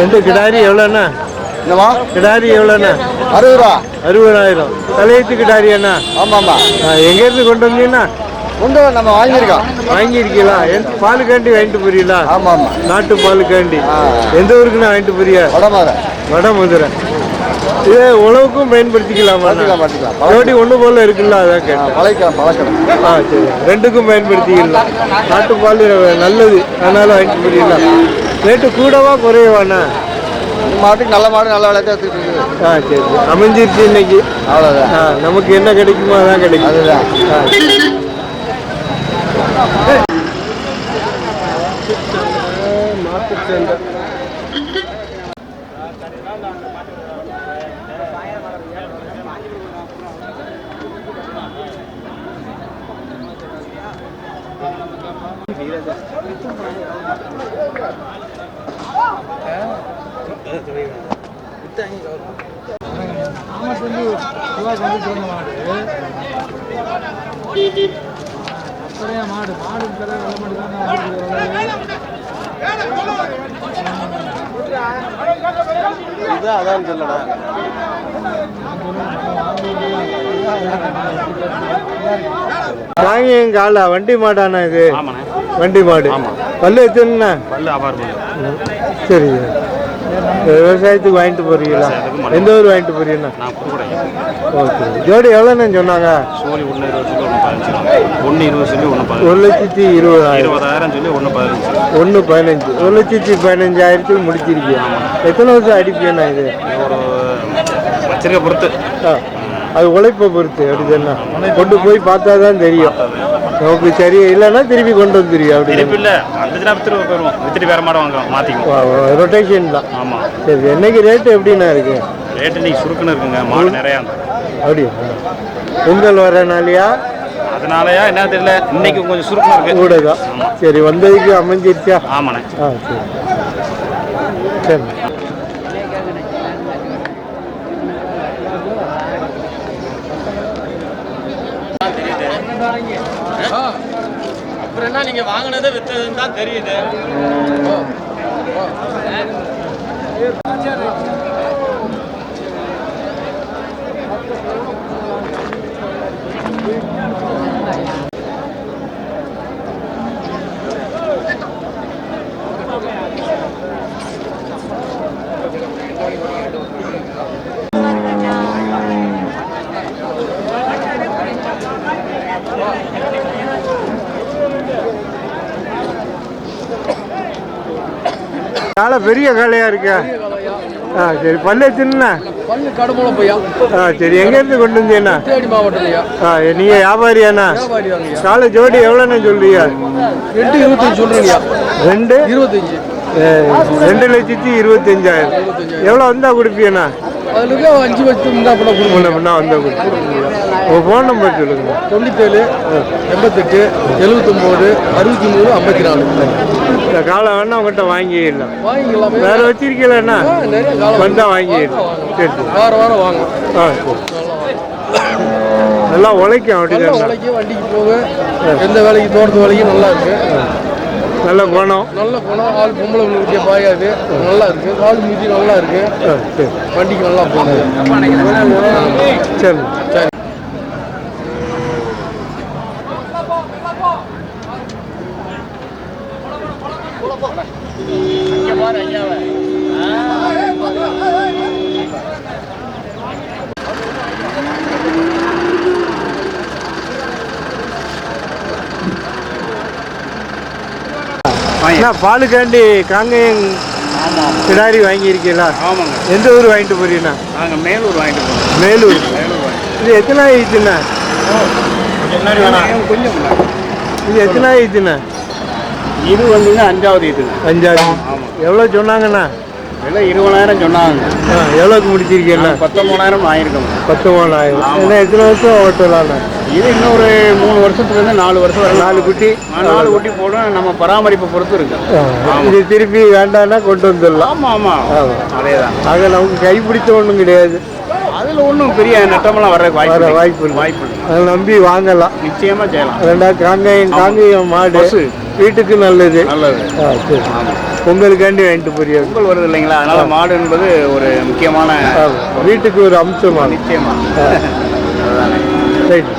ரெண்டு கிடாரி எவ்வளோண்ணா? கிடாரி எவ்வளோண்ணா? 60 ரூபா. 60,000 தலையத்து கிடாரி அண்ணா? ஆமாம்மா. எங்கேருந்து கொண்டு வந்தீங்கன்னா? கொண்டு நம்ம வாங்கியிருக்கோம். வாங்கியிருக்கீங்களா? பாலுக்காண்டி வாங்கிட்டு போறீங்களா? ஆமாம் ஆமாம். நாட்டு பாலுக்காண்டி. எந்த ஊருக்குண்ணா வாங்கிட்டு போறியா? வடமதுரை. இது உழவுக்கும் பயன்படுத்திக்கலாமா? ஜோடி ஒன்று போல இருக்குல்ல, அதான் கேட்டேன். சரி, ரெண்டுக்கும் பயன்படுத்திக்கலாம். நாட்டு பால் நல்லது, அதனால வாங்கிட்டு போறீங்களா? ரேட்டு கூடவா குறையவாண்ணா? மாட்டுக்கு நல்ல மாடு நல்ல விலைக்கு எடுத்துக்கிட்டு இருக்குது. சரி, அமைஞ்சிருச்சு இன்னைக்கு. அவ்வளோதான். நமக்கு என்ன கிடைக்குமோ அதான் கிடைக்கும். அதுதான். அதான் சொல்லடா. காலா வண்டி மாடாண்ணா இது? வண்டி மாடு. பல்லு எத்தனை? சரி, விவசாயத்துக்கு வாங்கிட்டு போறீங்களா? எந்த ஊர் வாங்கிட்டு போறீங்கண்ணா? ஓகே. ஜோடி எவ்வளோண்ணா சொன்னாங்க? 1,20,000 1,15,000 1,15,000 முடிச்சிருக்கீங்க. எத்தனை வருஷம் அடிப்பீங்கண்ணா இது? பொறுத்து. அது உழைப்பை பொறுத்து அப்படிதாண்ணா. கொண்டு போய் பார்த்தா தான் தெரியும். நமக்கு சரி இல்லைன்னா திருப்பி கொண்டு வந்துருவியா? அப்படி ரொட்டேஷன் தான். ஆமாம். சரி, என்னைக்கு ரேட்டு எப்படிண்ணா இருக்கு? ரேட்டு இன்னைக்கு சுருக்குன்னு இருக்குங்க. மாடு நிறையா. அப்படியா? பொங்கல் வரனாலையா? அதனாலயா என்ன தெரியல, இன்னைக்கு கொஞ்சம் சுருக்குன்னு இருக்கு. கூட தான். சரி, வந்ததுக்கு அமைஞ்சிருச்சா? ஆமாண்ணே. சரி சரி. அப்புறம் என்ன, நீங்க வாங்கினதை வித்ததுன்னு தான் தெரியுது. காலை பெரிய காலையா இருக்கா? சரி, பல்லு எத்தனை? பல்லு கடுமூலம் பையா. சரி, எங்கேருந்து கொண்டு வந்தீங்கண்ணா? மாவட்டம்லையா. நீங்கள் வியாபாரியாண்ணா? காலை ஜோடி எவ்வளோண்ணா சொல்றீங்க? 2,25 சொல்றீங்கய்யா. 2,25. 2,25,000. எவ்வளோ வந்தா கொடுப்பீங்கண்ணா? அதுக்கு 5 வச்சு முன்னா வந்தா கொடுப்பீங்க. உங்கள் ஃபோன் நம்பர் சொல்லுங்க. 97 88 79 63 54. இந்த காலை வேணா உங்கள்கிட்ட வாங்கிடலாம். வாங்கிக்கலாம். வேற வச்சிருக்கீங்களா? வந்தா வாங்கிடலாம். சரி, வாரம் வாங்க. நல்லா உழைக்கும். அப்படிதான் உழைக்கும். வண்டிக்கு போக எந்த வேலைக்கு, தோட்டத்து வேலைக்கு நல்லா இருக்கு. நல்ல குணம். ஆள் பொம்பளை ஊட்டிய பாயாது. நல்லா இருக்கு. கால் மூச்சி நல்லா இருக்கு. வண்டிக்கு நல்லா போகுது. சரி சரி. பாலுக்காண்டி காங்கேயம் கிடாரி வாங்கியிருக்கீங்களா? ஆமாங்க. எந்த ஊர் வாங்கிட்டு போறீங்கண்ணா? நாங்கள் மேலூர் வாங்கிட்டு போகிறோம். மேலூர். இது எத்தனை ஆயிடுச்சுண்ணா? கொஞ்சம் இது எத்தனை ஆயிடுச்சுண்ணா? இது வந்துங்க 5வது. இது 5வது. எவ்வளோ சொன்னாங்கண்ணா? விலை 20,000 சொன்னாங்க. எவ்வளோக்கு முடிச்சிருக்கீங்களா? 13,000 ஆயிருக்கும். 13,000. என்ன எத்தனை வருஷம் ஓட்டலாம்ண்ணா? இது இன்னும் ஒரு 3 வருஷத்துலேருந்து 4 வருஷம் வரை 4 குட்டி 4 குட்டி போடும். நம்ம பராமரிப்பை பொறுத்து இருக்கு. இது திருப்பி வேண்டாம்னா கொண்டு வந்துடலாம். ஆமாம் அதே தான். ஆக நமக்கு கைப்பிடிச்ச ஒன்றும் கிடையாது. அதில் ஒன்றும் பெரிய நட்டமெல்லாம் வர வாய்ப்பு இல்லை. அதை நம்பி வாங்கலாம். நிச்சயமாக செய்யலாம். ரெண்டாவது காங்கேயம் மாடு வீட்டுக்கு நல்லது. சரி, பொங்கலுக்காண்டி வாங்கிட்டு போறியா? பொங்கல் வருது இல்லைங்களா, அதனால மாடு என்பது ஒரு முக்கியமான வீட்டுக்கு ஒரு அம்சமா. நிச்சயமா. ரைட்.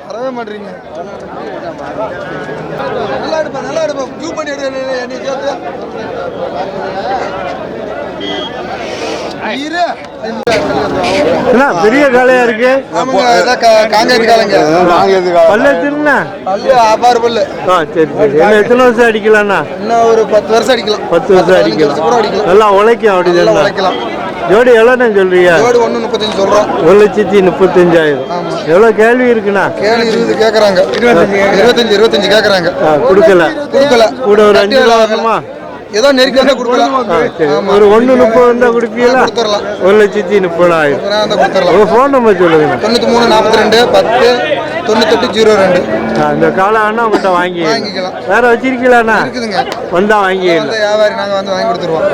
வரவே மாட்டீங்க. நல்லா எடுப்பா, நல்லா எடுப்பா. ஜூ பண்ணி எடு. என்னை சேர்த்து பெரிய காளையா இருக்கு. சரி சரி. என்ன எத்தனை வருஷம் அடிக்கலாம்ண்ணா? இன்னும் ஒரு 10 வருஷம் அடிக்கலாம். 10 வருஷம் அடிக்கலாம். நல்லா உழைக்கும். அப்படி உழைக்கலாம். ஜோடி எவ்வளோண்ணா சொல்றீங்க? ஜோடி 1,35 சொல்றோம். 1,35,000. எவ்வளோ கேள்வி இருக்குண்ணா? கேள்வி 20 கேட்கறாங்க. 25 கேட்கறாங்க. கொடுக்கல கூட ஒரு 5 ரூபா வருமா? ஏதோ நெருக்கி கொடுக்கலாம். ஒரு 1,30 தான் கொடுப்பீங்களா? 1,30,000. உங்க ஃபோன் நம்பர் சொல்லுங்க. 93 42 10 98 02. இந்த காலம் ஆனா உங்கள்கிட்ட வாங்கிக்கலாம். வேற வச்சிருக்கீங்களாண்ணா? இருக்குதுங்க. வந்தா வாங்கிக்கலாம். வியாபாரி நாங்கள் வந்து வாங்கி கொடுத்துருவோம்.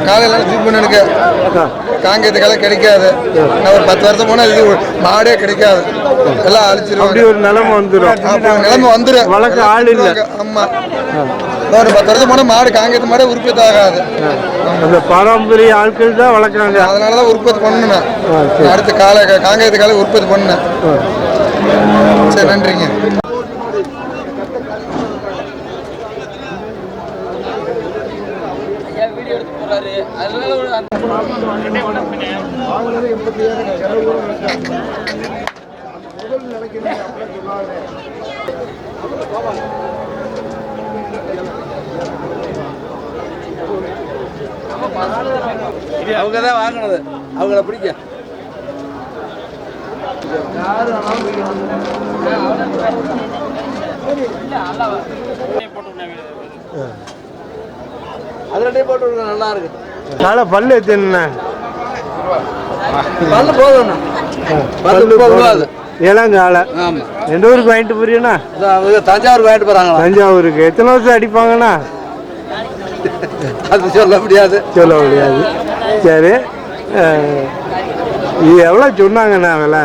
காலையில் ஜூப் பண்ண எனக்கு காங்கேயத்து காலை கிடைக்காது. நான் ஒரு 10 வருஷம் போனால் இது மாடே கிடைக்காது. எல்லாம் அழிச்சிருவோம். அப்படி ஒரு நிலைமை வந்துடும். நிலைமை வந்துடும். வளர்க்க ஆள் இல்லை. ஆமாம். ஒரு 10 வருஷம் போனால் மாடு காங்கேயத்து மாடே உற்பத்தி ஆகாது. அந்த பாரம்பரிய ஆட்கள் தான் வளர்க்குறாங்க. அதனால தான் உற்பத்தி பண்ணணும். அடுத்த காங்கேயத்து காலை உற்பத்தி பண்ணேன். சரி, நன்றிங்க. அவங்க தான் வாங்கினது. அவங்கள பிடிக்க அதிலே போட்டு விடுங்க. நல்லா இருக்கு. காலை பல்லு எத்தனை? பல்லு போதும்ண்ணா. பல்லு போகாது. இளங்காலை. ஆமாம். எந்த ஊருக்கு வாங்கிட்டு போறீங்கண்ணா? தஞ்சாவூருக்கு வாங்கிட்டு போகிறாங்க. தஞ்சாவூருக்கு எத்தனை வருஷம் அடிப்பாங்கண்ணா? அது சொல்ல முடியாது. சரி, இது எவ்வளோ சொன்னாங்கண்ணா விலை?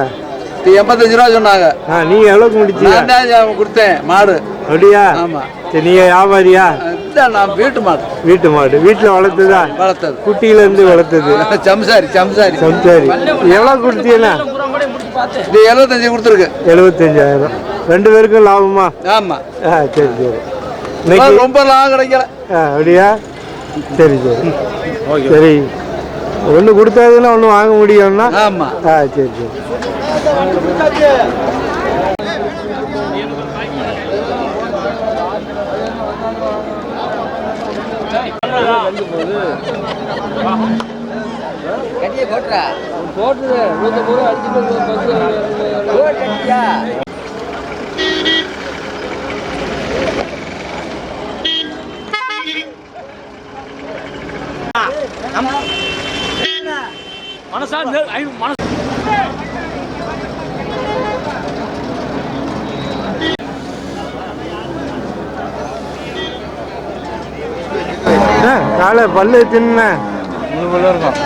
85 ரூபா சொன்னாங்க. நீங்க எவ்வளோக்கு முடிச்சீங்க? நான் கொடுத்தேன் மாடு. அப்படியா? ஆமாம். சரி, நீங்க வியாபாரியா? நான் வீட்டு மாடு. வீட்டில் வளர்த்ததா? வளர்த்தது. குட்டியிலேருந்து வளர்த்தது. சம்சாரி. எவ்வளோ கொடுத்தீங்கண்ணா? இது 75 கொடுத்துருக்கு. 75,000. 2 பேருக்கும் லாபமா? ஆமாம். சரி. ரொம்ப லாபம் கிடைக்கல. அப்படியா? சரி. ஒன்று கொடுத்தாதுன்னா ஒன்று வாங்க முடியும்னா? ஆமாம். சரி. போட்டுது 150 ரூபா அடிச்சுட்டு காலை பல்லு எத்தனை? 3 பல்லு இருக்கும்.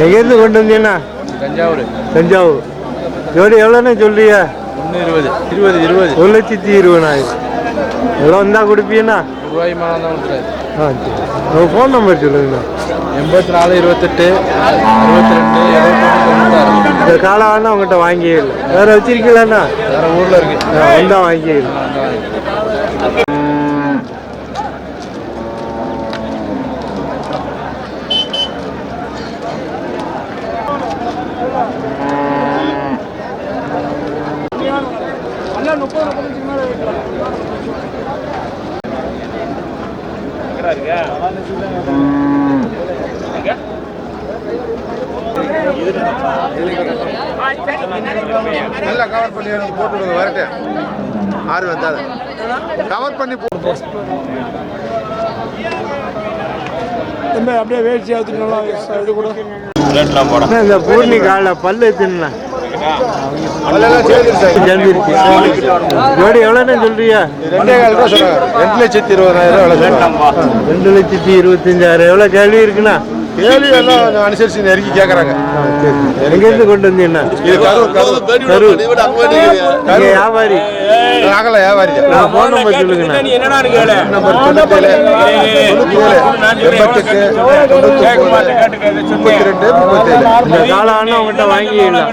எங்கேருந்து கொண்டு வந்தீங்கண்ணா? தஞ்சாவூர். ஜோடி எவ்வளோண்ணே சொல்றீங்க? 1,20. 1,20,000. எவ்வளோ வந்தால் கொடுப்பீங்கண்ணா? ரூபாய் மேலே தான். சரி. உங்கள் ஃபோன் நம்பர் சொல்லுங்கண்ணா. 84 28 62 76. இந்த காலை வேணா உங்கள்கிட்ட வாங்கிடல. வேறு வச்சிருக்கீங்களாண்ணா? வேறு ஊரில் இருக்குது. வந்தால் வாங்கிடலாம். நல்லா கவர் பண்ணி எனக்கு போட்டு விடுங்க வரட்டு ஆறு வந்தாது கவர் பண்ணி அப்படியே வேட்சி ஆத்துட்டு இது கூட இந்த பூர்ணி கால பல்லு தின்னா சேர்ந்துருச்சு. ஜோடி எவ்வளோன்னு சொல்றியா? 2,20,000 2,25,000 எவ்வளோ கேள்வி இருக்குண்ணா? கேள்வி எல்லாம் அனுசரிச்சு நெருக்கி கேட்கறாங்க. எங்கேருந்து கொண்டு வந்தீங்கன்னா? கரூர். நீங்க வியாபாரி? நாங்கள வியாபாரி. நான் ஃபோன் நம்பர் சொல்லுங்கண்ணா. நம்பர் 97 88 32 37. இந்த காலம் ஆனால் உங்கள்கிட்ட வாங்கிடலாம்.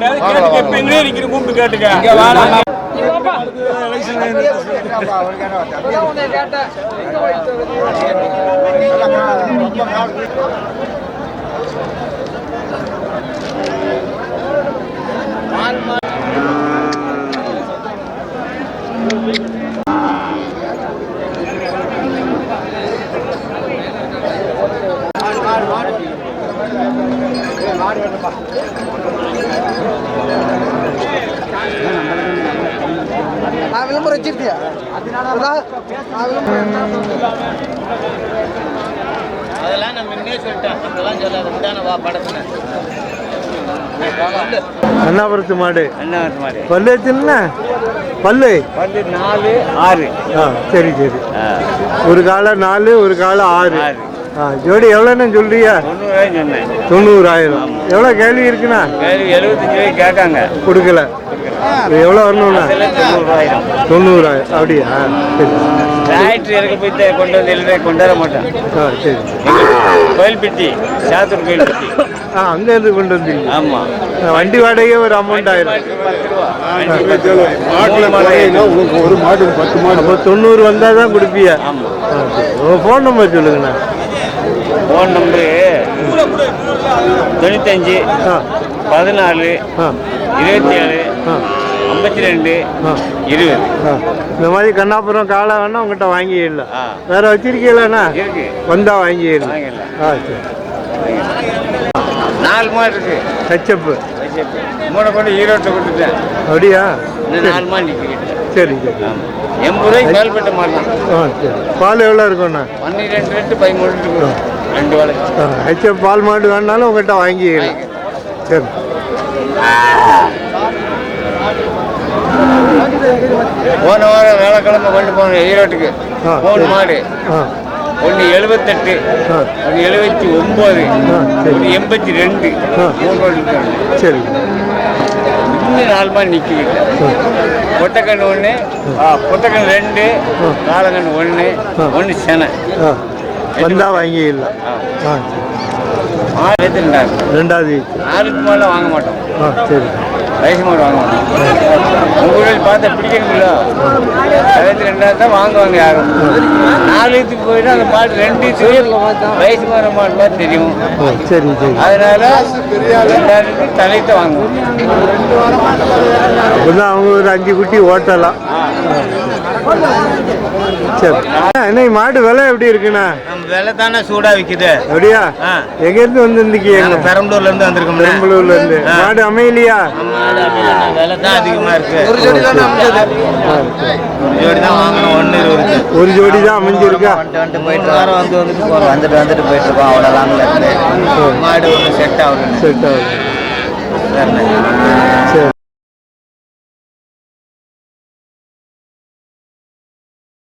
விளம்பரம் வச்சிருக்கியா? அதெல்லாம் நான் முன்னே சொல்லிட்டேன். அதெல்லாம் சொல்லாத வா படத்துல அண்ணாபுரத்து மாடு. அண்ணாபுரத்து மாடு. பல்லு எத்தனை பல்லு? 4 6. சரி சரி. ஒரு காலை 4 ஒரு காலை 6. ஜோடி எவ்வளோன்னு சொல்றியா? 90,000. எவ்வளோ கேள்வி இருக்குண்ணா? 75 கேட்காங்க, கொடுக்கல. எவ்வளோ வரணும்ண்ணா? 90,000. அப்படியா? சரி. டிராக்டர் இறக்க போய் கொண்டு வந்து எழுத கொண்டு வர மாட்டேன். சரி. கோயில்பட்டி, சாத்தூர் கோயில்பட்டி. அங்கேருந்து கொண்டு வந்தீங்க? ஆமாம். வண்டி வாடகை ஒரு அமௌண்ட் ஆயிரும். 10 ரூபா. அப்போ 90 வந்தால் தான் கொடுப்பியா? ஆமாம். உங்கள் ஃபோன் நம்பர் சொல்லுங்கண்ணா. Phone number 95 14 27 52 20. இந்த மாதிரி கண்ணாபுரம் காலை வேணா உங்கள்கிட்ட வாங்கிடலாம். வேற வச்சிருக்கீங்களாண்ணா? இருக்கு, வந்தா வாங்கிடலாம். சரி. 4 மாடு இருக்கு. கச்சப்பு 3 கொண்டு ஈரோட்டில் கொடுத்துட்டேன். அப்படியா? இன்னும் 4 மாடு நிற்கிட்டு. சரி சரி. 80 ரூபாய்க்கு மேல்பட்ட மாடு தான். சரி. பால் எவ்வளோ இருக்கும்ண்ணா? 12 லிட்டர் 13 லிட்டர் 2 வேலை. ஹெச்எப் பால் மாடு வேணாலும் உங்கள்கிட்ட வாங்கிக்கலாம். சரி. போன வாரம் வேலைக்கிழமை கொண்டு போனேன் ஈரோட்டுக்கு. 3 மாடு. 1 78, 1 79, 1 82. சரி. இன்னும் 4 மாடு நிற்கிட்டு. பொட்டக்கண்ணு 1, பொட்டக்கண்ணு 2, காலங்கண்ணு 1, 1 செனை. வந்தா வாங்கிடலாம். மாடு எடுத்துட்டாங்க. 2வது ஆறுக்கு மேலே வாங்க மாட்டோம். சரி. வயசு மாடு வாங்க மாட்டோம். உங்கள் ஊரில் பார்த்தா பிடிக்கணுங்களா? 22 தான் வாங்குவாங்க யாரும். 4க்கு போயிட்டு அந்த மாடு 2 வயசு மாடு மாடு மாதிரி தெரியும். சரி சரி. அதனால 2 தலைத்தை வாங்குவோம். அப்போதான் அவங்க ஒரு 5 குட்டி ஓட்டலாம். சரி. என்ன மாடு விலை எப்படி இருக்குண்ணா? நம்ம விலை தானே சூடாக விற்குது. அப்படியா? எங்கேருந்து வந்துருந்தீங்க? பெரம்பலூர்லேருந்து வந்திருக்கோம். பெரம்பலூர்லேருந்து. மாடு அமையலையா? விலை தான் அதிகமாக இருக்கு. ஒரு ஜோடி தான் வாங்கணும். 1 ஒரு ஜோடி தான் அமைஞ்சிருக்கா? போயிட்டு வாரம் வந்துட்டு போகிறோம். வந்துட்டு போயிட்டு இருக்கோம். அவ்வளோ லாங்கில் இருந்து மாடு ஒன்று செட் ஆகுது. செட் ஆகுது. சரி.